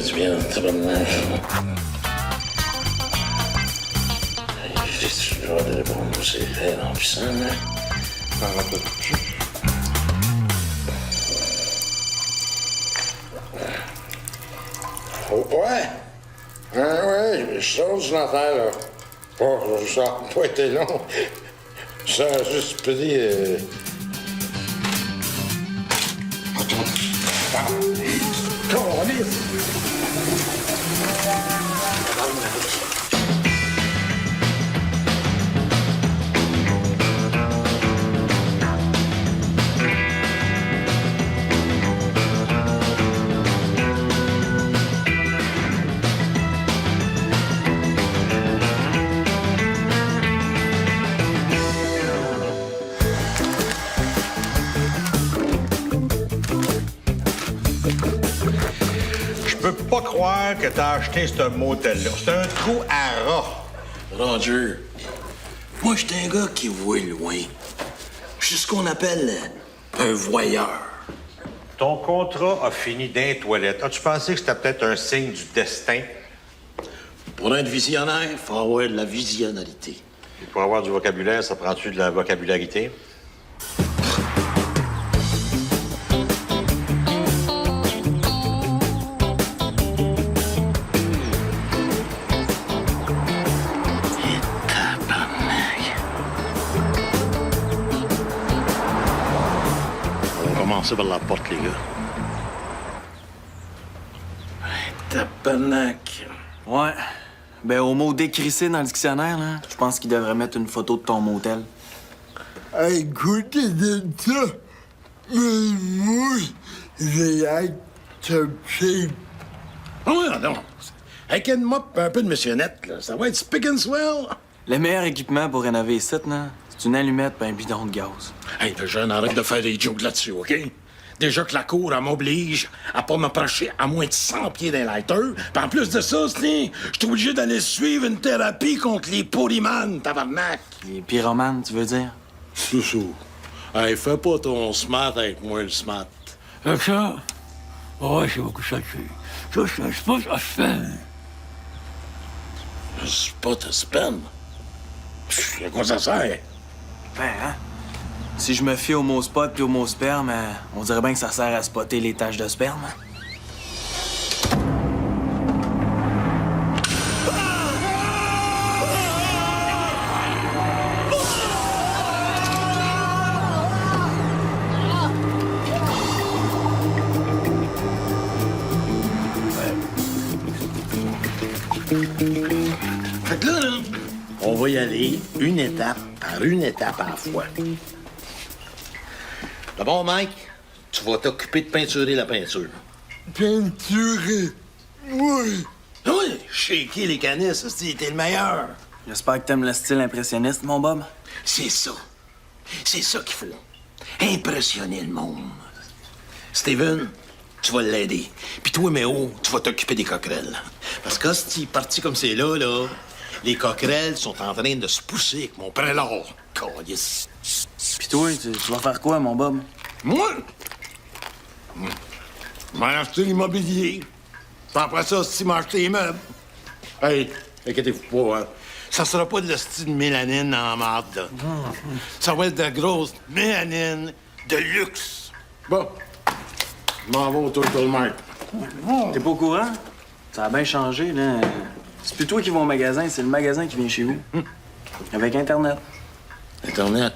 du bien, tabarnak. J'ai-tu le droit de répondre? C'est très puissant, là. Parle un peu plus. Oh, ouais. Ouais, je sors du dentaire, là. Oh, ça n'a pas été long. Ça a juste pris... Je peux pas croire que t'as acheté ce motel-là. C'est un trou à rats. Roger, moi, je suis un gars qui voit loin. Je suis ce qu'on appelle un voyeur. Ton contrat a fini dans les toilettes. As-tu pensé que c'était peut-être un signe du destin? Pour être visionnaire, il faut avoir de la visionnalité. Et pour avoir du vocabulaire, ça prend-tu de la vocabularité? On va commencer par la porte, les gars. Tabarnak. Ouais. Ben, au mot décrissé dans le dictionnaire, là, je pense qu'il devrait mettre une photo de ton motel. Écoutez de ça, mais moi, j'ai accepté. Ah oui, non. Avec une mop un peu de missionnette, là, ça va être spick and swell. Le meilleur équipement pour rénover les sites, là, c'est une allumette et un bidon de gaz. Hey, le jeune, arrête de faire des jokes là-dessus, OK? Déjà que la cour, elle m'oblige à pas m'approcher à moins de 100 pieds d'un lighter. Puis en plus de ça, je suis obligé d'aller suivre une thérapie contre les polymanes, tabarnak. Les pyromanes, tu veux dire? Soussou, hey, fais pas ton smart avec moi, le smart. Ça? Ouais, c'est beaucoup ça, ça, c'est un spot à spam. Un spot à spam? À quoi ça sert? Ben, hein? Si je me fie au mot spot puis au mot sperme, on dirait bien que ça sert à spotter les taches de sperme. Hein? Fait que là, on va y aller une étape par une étape à la fois. D'abord, Mike, tu vas t'occuper de peinturer la peinture. Peinturé. Oui. Oui, shaker les canisses, t'es le meilleur. J'espère que t'aimes le style impressionniste, mon Bob. C'est ça. C'est ça qu'il faut. Impressionner le monde. Steven, tu vas l'aider. Puis toi, Méo, tu vas t'occuper des coquerelles. Parce que si parti comme c'est là, les coquerelles sont en train de se pousser avec mon prélat. Calice. Pis toi, tu vas faire quoi, mon Bob? Moi? Je vais acheter l'immobilier. Puis après ça, si je acheter les meubles. Hey, inquiétez-vous pas, hein. Ça sera pas de la style mélanine en marde, là. Ça va être de la grosse mélanine de luxe. Bon, je m'en vais au Total Mart. T'es pas au courant? Ça a bien changé, là. C'est plus toi qui vas au magasin, c'est le magasin qui vient chez vous. Avec Internet. Internet.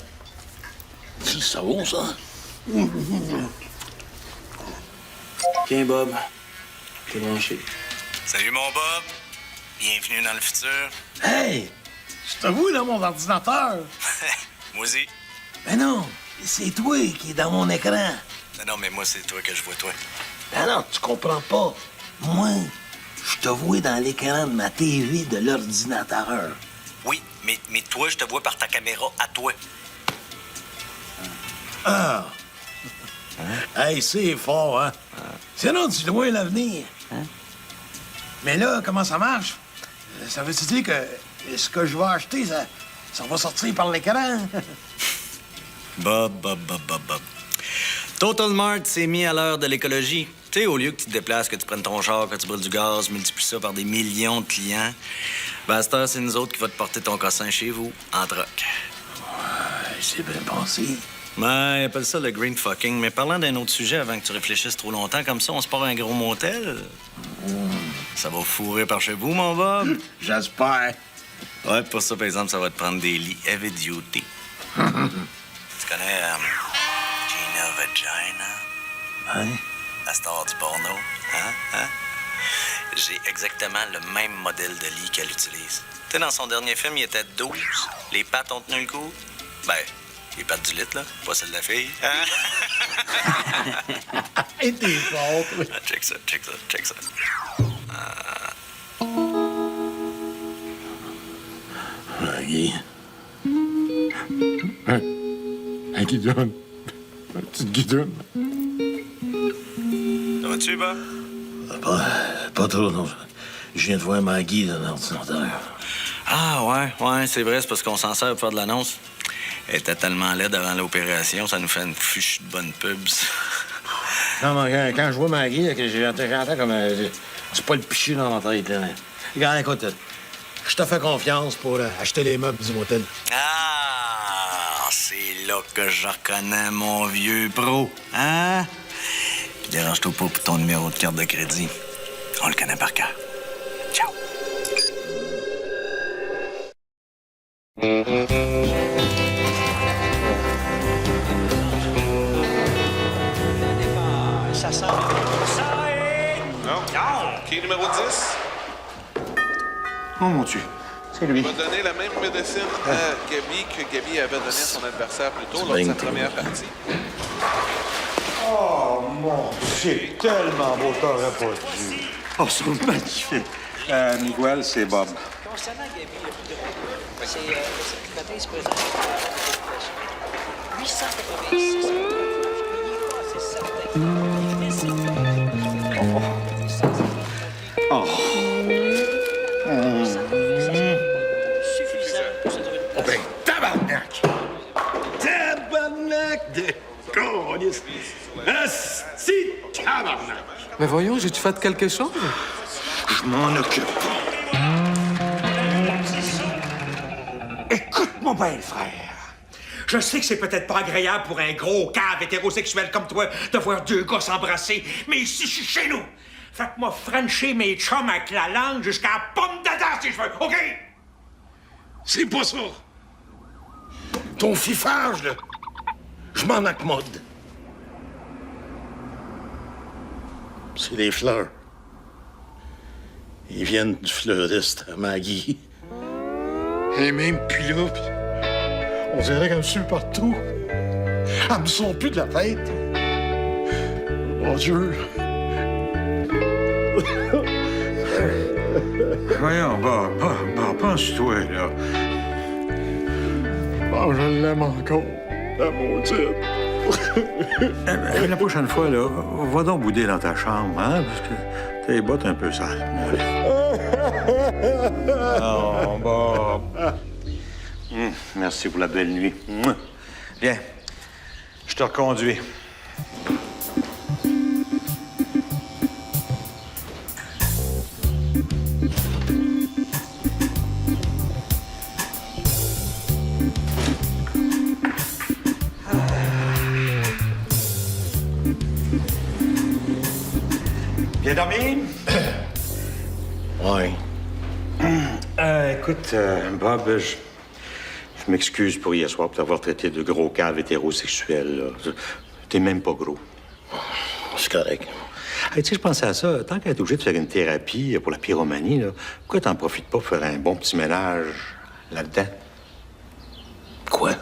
C'est le savon, ça? Tiens, Bob. T'es branché. Salut mon Bob, bienvenue dans le futur. Hey! Je t'avoue, dans mon ordinateur. Moi aussi. Mais non, c'est toi qui est dans mon écran. Non, mais moi, c'est toi que je vois, toi. Ben non, tu comprends pas. Moi, je te vois dans l'écran de ma TV de l'ordinateur. Oui, mais toi, je te vois par ta caméra à toi. Ah! Hey, c'est fort, hein? C'est là du loin l'avenir. Mais là, comment ça marche? Ça veut-tu dire que ce que je vais acheter, ça va sortir par l'écran? Bob. Total Mart s'est mis à l'heure de l'écologie. Tu sais, au lieu que tu te déplaces, que tu prennes ton char, que tu brûles du gaz, multiplie ça par des millions de clients, ben à cette heure, c'est nous autres qui va te porter ton cossin chez vous, en troc. Ouais, c'est bien pensé. Ouais, ils appellent ça le green fucking. Mais parlant d'un autre sujet avant que tu réfléchisses trop longtemps, comme ça, on se part un gros motel. Ça va fourrer par chez vous, mon Bob. J'espère. Ouais, pour ça, par exemple, ça va te prendre des lits heavy duty. Tu connais Gina Vagina? Hein? La star du porno. Hein? J'ai exactement le même modèle de lit qu'elle utilise. Tu sais, dans son dernier film, il était 12. Les pattes ont tenu le coup. Ben, les pattes du lit, là. Pas celles de la fille. Hein? Et t'es fort. Ah, check ça. Maggie. Un guidon. Une petite guidonne. Ça va-tu, Bob? Pas trop, non. Je viens de voir Maggie dans l'ordinateur. Ah, ouais, c'est vrai, c'est parce qu'on s'en sert pour faire de l'annonce. Elle était tellement laide avant l'opération, ça nous fait une fiche de bonne pub, ça. Non, mais quand je vois Maggie, là, que j'entends comme c'est pas le pichu dans ma tête. Là. Regarde, écoute, je te fais confiance pour acheter les meubles du motel. Ah, c'est là que je reconnais mon vieux pro, hein? Puis dérange-toi pas pour ton numéro de carte de crédit. On le connaît par cœur. Ciao. Qui est numéro 10? Oh, mon Dieu. C'est lui. Il va donner la même médecine à Gabi que Gabi avait donné à son adversaire plus tôt lors de sa première partie. Oh, mon Dieu. C'est tellement beau, t'aurais pas dû. Oh, c'est magnifique. Miguel, c'est Bob. Concernant Gabi, le certificateur se présente à 886. Il n'est pas assez certain. Il fait Oh. suffisant pour se trouver une place. Ben, tabarnak! Tabarnak de câlisse! Asti, tabarnak! Mais voyons, j'ai-tu fait quelque chose? Je m'en occupe. Écoute, mon bel frère. Je sais que c'est peut-être pas agréable pour un gros cave hétérosexuel comme toi de voir deux gars s'embrasser, mais ici, je suis chez nous. Faites-moi frencher mes chums avec la langue jusqu'à la pomme dedans, si je veux, OK? C'est pas ça. Ton fifage, là, je m'en accommode. C'est des fleurs. Ils viennent du fleuriste à Maggie. Et même puis là, pis on dirait qu'elle me suit partout. Elle me sent plus de la tête. Mon Dieu. Voyons, Bob, pense-toi, là. Oh, je l'aime encore, la maudite. La prochaine fois, là, va donc bouder dans ta chambre, hein, parce que t'as les bottes un peu sales. Oh, Bob. Merci pour la belle nuit. Viens, je te reconduis. Viens dormir? Ouais. Écoute, Bob, je m'excuse pour hier soir pour t'avoir traité de gros cave hétérosexuel. Là. T'es même pas gros. C'est correct. Hey, tu sais, je pensais à ça. Tant qu'à être obligé de faire une thérapie pour la pyromanie, là, pourquoi t'en profites pas pour faire un bon petit ménage là-dedans? Quoi?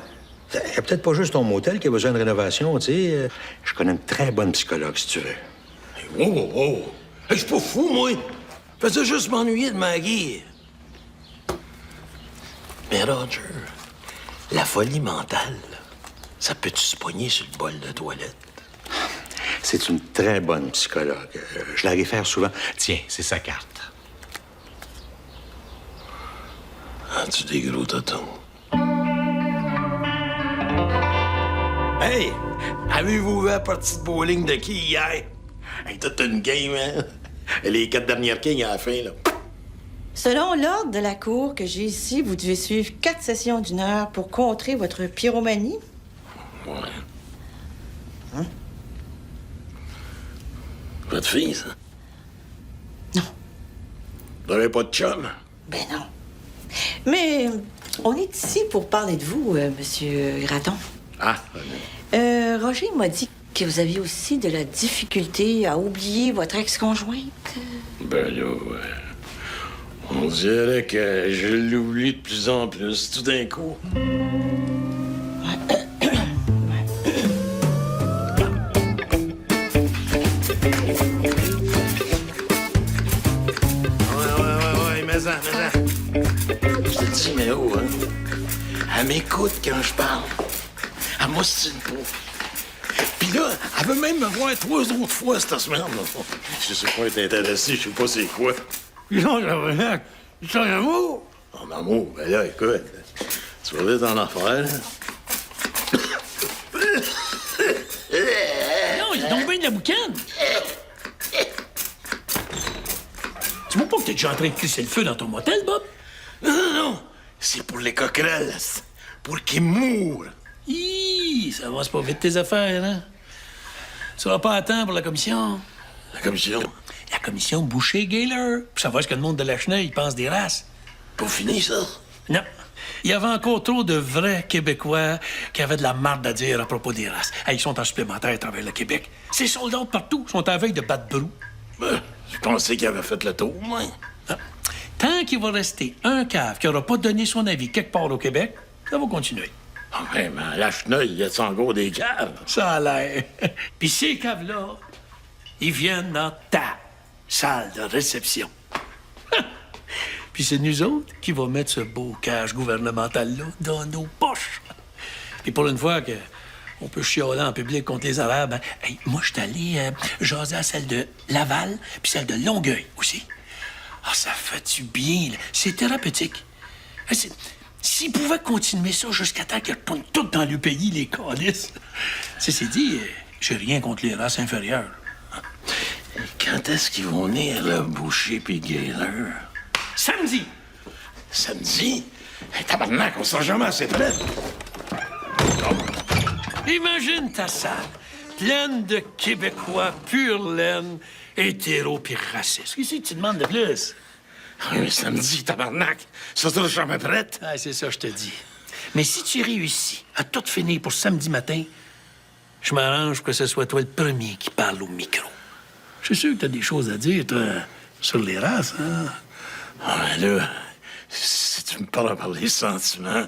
Il y a peut-être pas juste ton motel qui a besoin de rénovation, tu sais. Je connais une très bonne psychologue, si tu veux. Wow! Hey, je suis pas fou, moi! Je faisais juste m'ennuyer de Maggie. Mais Roger, la folie mentale, ça peut-tu se pogner sur le bol de toilette? C'est une très bonne psychologue. Je la réfère souvent. Tiens, c'est sa carte. As-tu des gros totons? Hey! Avez-vous vu la partie de bowling de qui hier? Hey, t'as une game, hein? Les 4 dernières kings à la fin, là. Selon l'ordre de la cour que j'ai ici, vous devez suivre 4 sessions d'1 heure pour contrer votre pyromanie. Ouais. Hein? Votre fille, ça? Non. Vous n'avez pas de chum? Ben non. Mais on est ici pour parler de vous, Monsieur Graton. Ah, Roger m'a dit que vous aviez aussi de la difficulté à oublier votre ex-conjointe. ben là, on dirait que je l'oublie de plus en plus, tout d'un coup. Ouais, mais ça. Je te dis, mais oh, hein? Elle m'écoute quand je parle. Elle m'ostine pas. Puis là, elle veut même me voir 3 autres fois cette semaine. Là. Je sais pas être intéressé, je sais pas c'est quoi. Non, Tabarnak, c'est un amour. En amour, ben là, écoute, tu vas vite en affaire, là. Non, il donc bien de la boucane. Tu vois pas que t'es déjà en train de crisser le feu dans ton motel, Bob? Non. C'est pour les coquerelles. C'est pour qu'ils mourent. Hi, ça avance pas vite tes affaires, hein? Tu vas pas à temps pour la commission. La commission. La commission Boucher-Gaylor. Pour savoir ce que le monde de la Cheneuille pense des races. Pas fini, ça? Non. Il y avait encore trop de vrais Québécois qui avaient de la marde à dire à propos des races. Hey, ils sont en supplémentaire à travers le Québec. Ces soldats de partout sont à la veille de battre brou. Ben, je pensais qu'il avait fait le tour, moi. Ah. Tant qu'il va rester un cave qui n'aura pas donné son avis quelque part au Québec, ça va continuer. Ah, ouais, mais à la Cheneuille, y a-tu encore des caves? Ça a l'air. Puis ces caves-là, ils viennent dans ta salle de réception. Puis c'est nous autres qui va mettre ce beau cash gouvernemental-là dans nos poches. Puis pour une fois que on peut chialer en public contre les Arabes, hein, hey, moi, je suis allé jaser à celle de Laval puis celle de Longueuil aussi. Ah, ça fait du bien, là. C'est thérapeutique. S'ils pouvaient continuer ça jusqu'à temps qu'ils retournent tout dans le pays, les calices. C'est dit, j'ai rien contre les races inférieures. Quand est-ce qu'ils vont venir, le Boucher puis Gaylor? Samedi! Samedi? Hey, tabarnak, on sera jamais assez près. Imagine ta salle, pleine de Québécois pure laine, hétéro pis racistes. Qu'est-ce que tu demandes de plus? Un samedi, tabarnak, ça sera jamais prête. Ah, c'est ça, je te dis. Mais si tu réussis à tout finir pour samedi matin, je m'arrange pour que ce soit toi le premier qui parle au micro. Je suis sûr que t'as des choses à dire, toi, sur les races, hein? Ah, là, si tu me parles par les sentiments...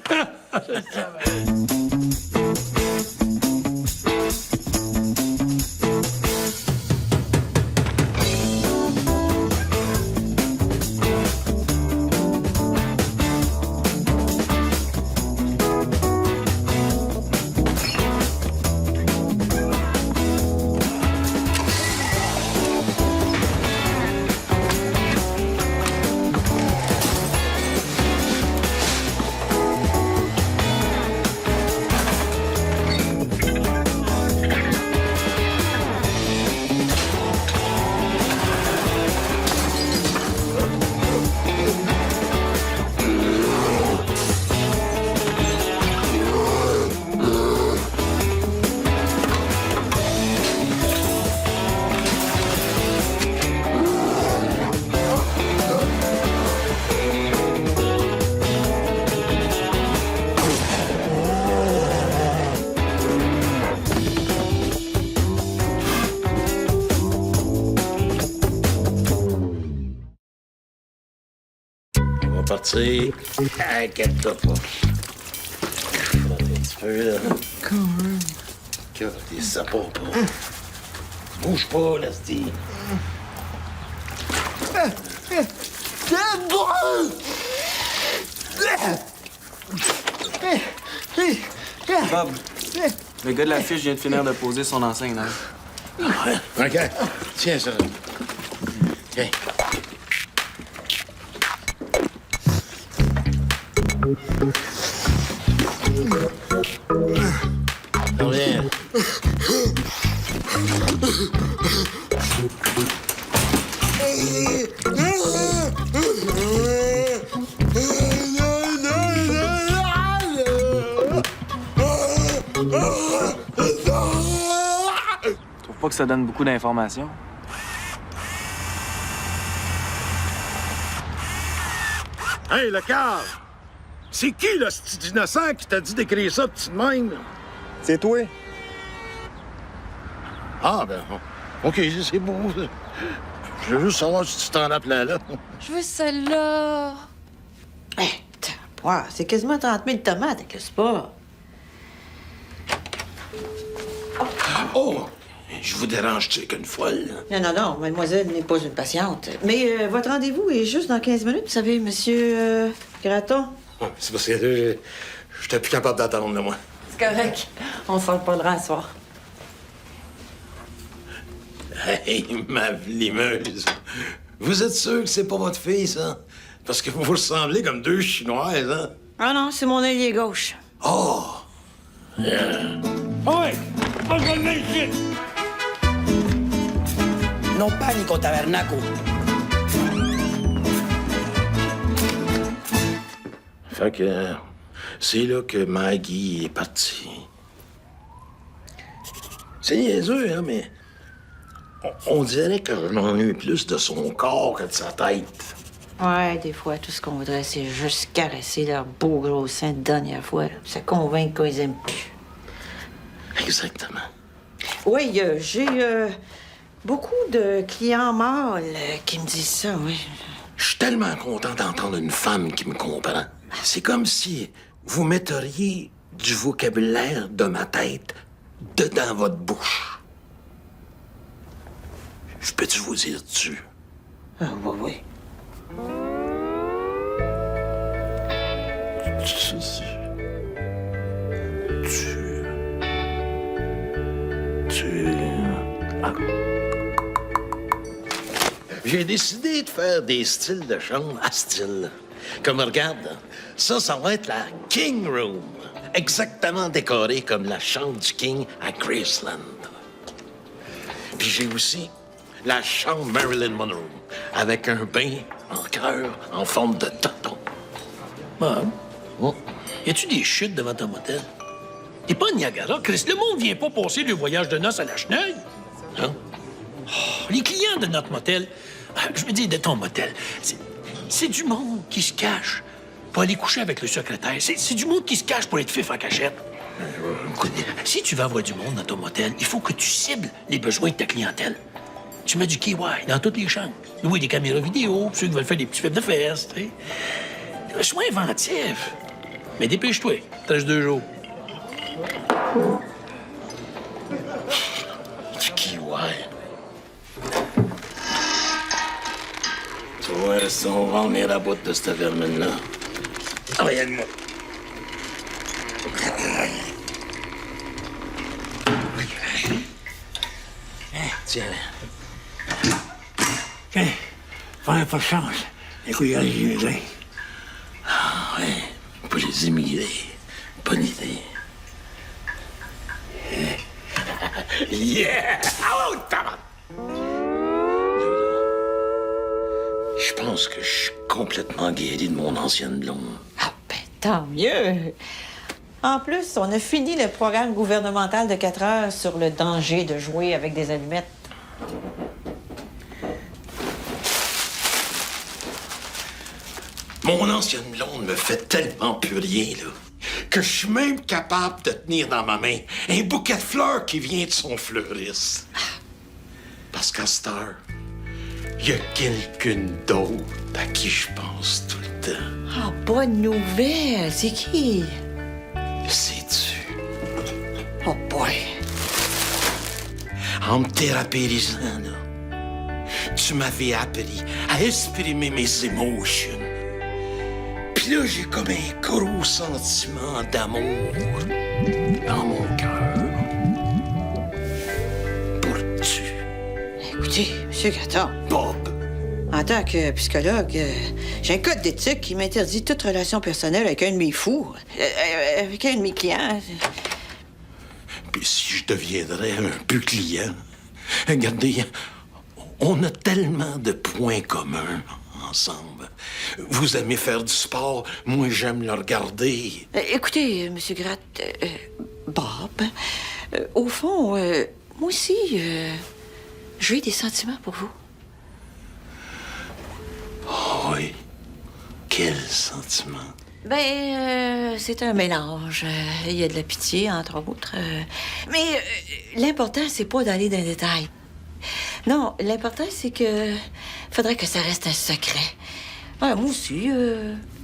Partir. Inquiète-toi pas. Un petit peu, là. Que ça part pas. Bouge pas, là, Steve. Bob, le gars de la fiche vient de finir de poser son enseigne, là. OK. Tiens, ça. Tiens. Reviens. Trouve pas que ça donne beaucoup d'informations? Hey, le cave! C'est qui, le petit innocent, qui t'a dit d'écrire ça petit de même? C'est toi. Ah, ben, OK, c'est beau. Je veux juste savoir si tu t'en rappelais là. Je veux celle-là. C'est quasiment 30 000 tomates, qu'est-ce pas? Oh! Je vous dérange-tu qu'une folle? Non, mademoiselle n'est pas une patiente. Mais votre rendez-vous est juste dans 15 minutes, vous savez, monsieur Graton. C'est parce que j'étais plus capable d'attendre, là, moi. C'est correct. On s'en reparlera ce soir. Hey, ma limeuse. Vous êtes sûr que c'est pas votre fille, ça? Parce que vous ressemblez comme deux Chinoises, hein? Ah non, c'est mon ailier gauche. Oh! Ouais! Moi, je l'ai ici! Non panico, tabernacle. Fait que c'est là que Maggie est partie. C'est niaiseux, hein, mais on dirait que je m'ennuie plus de son corps que de sa tête. Ouais, des fois, tout ce qu'on voudrait, c'est juste caresser leur beau gros sein de dernière fois. Ça convainc qu'ils aiment plus. Exactement. Oui, j'ai beaucoup de clients mâles qui me disent ça, oui. Je suis tellement content d'entendre une femme qui me comprend. C'est comme si vous metteriez du vocabulaire de ma tête dedans votre bouche. Je peux-tu vous dire dessus? Ah, oui. Ah. J'ai décidé de faire des styles de chambre à style. Comme regarde, ça va être la King Room. Exactement décorée comme la chambre du King à Graceland. Puis j'ai aussi la chambre Marilyn Monroe, avec un bain en cœur en forme de tonton. Bob, Oh. y a-tu des chutes devant ton motel? T'es pas à Niagara, Chris. Le monde vient pas passer le voyage de noces à la chenille. Hein? Oh, les clients de notre motel, je veux dire de ton motel, c'est du monde qui se cache pour aller coucher avec le secrétaire. C'est du monde qui se cache pour être fif en cachette. Si tu veux avoir du monde dans ton motel, il faut que tu cibles les besoins de ta clientèle. Tu mets du KY dans toutes les chambres. Oui, des caméras vidéo, ceux qui veulent faire des petits fêtes de fesses, tu sais. Sois inventif. Mais dépêche-toi, t'as juste 2 jours. Du kiwi. Tu vois, si on va en venir à bout de cette vermine-là. Regarde-moi. Tiens. Tiens, faire pas de chance. Les couilles à les Ah, ouais, pour les émigrer. Bonne idée. Yeah! Oh, tabarnak! Je pense que je suis complètement guéri de mon ancienne blonde. Ah, ben, tant mieux. En plus, on a fini le programme gouvernemental de 4 heures sur le danger de jouer avec des allumettes. Mon ancienne blonde me fait tellement plus rien, là, que je suis même capable de tenir dans ma main un bouquet de fleurs qui vient de son fleuriste. Parce qu'à cette heure, il y a quelqu'un d'autre à qui je pense tout le temps. Ah, bonne nouvelle. C'est qui? Sais-tu? Oh, boy. En me thérapérisant, là, tu m'avais appris à exprimer mes émotions. Puis là, j'ai comme un gros sentiment d'amour dans mon cœur. Pour tu. Écoutez, M. Graton. Bob. En tant que psychologue, j'ai un code d'éthique qui m'interdit toute relation personnelle avec un de mes fous, avec un de mes clients. Puis si je deviendrais un peu client, regardez, On a tellement de points communs ensemble. Vous aimez faire du sport, moi j'aime le regarder. Écoutez, Monsieur Gratte, Bob, au fond, moi aussi, j'ai des sentiments pour vous. Oh oui. Quel sentiment. Ben, c'est un mélange. Il y a de la pitié, entre autres. Mais l'important, c'est pas d'aller dans les détails. Non, l'important, c'est que faudrait que ça reste un secret. Ouais, moi aussi,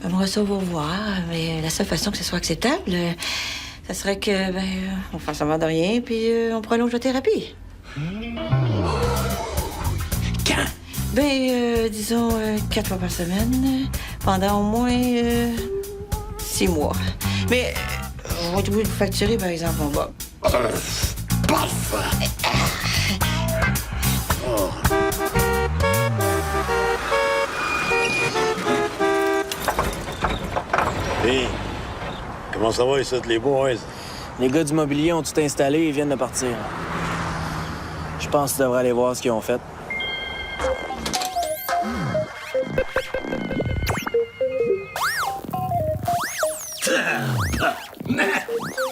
j'aimerais ça vous revoir, mais la seule façon que ce soit acceptable, ça serait que, on fasse semblant de rien, puis on prolonge la thérapie. Quand? Disons 4 fois par semaine, pendant au moins 6 mois. Mais je vais être obligé de vous facturer, par exemple, mon Bob. Parfait! Hey, comment ça va ici, les boys? Les gars du mobilier ont tout installé et viennent de partir. Je pense que tu devrais aller voir ce qu'ils ont fait.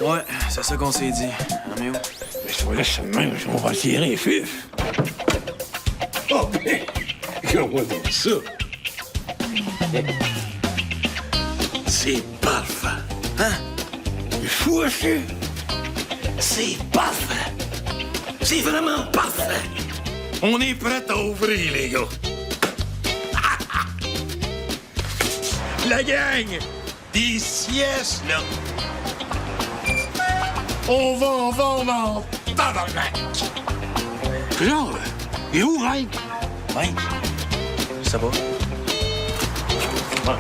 Ouais, c'est ça qu'on s'est dit. Améo. Mais si on laisse ça de même, on va tirer les fifs. Oh, ben, je vois donc ça. C'est parfait. Hein? Il faut aussi. C'est parfait. C'est vraiment parfait. On est prêt à ouvrir, les gars. La gang, des siestes, là. On va, tabarnak. Genre, il est où, Mike? Mike? Ça va? Ouais.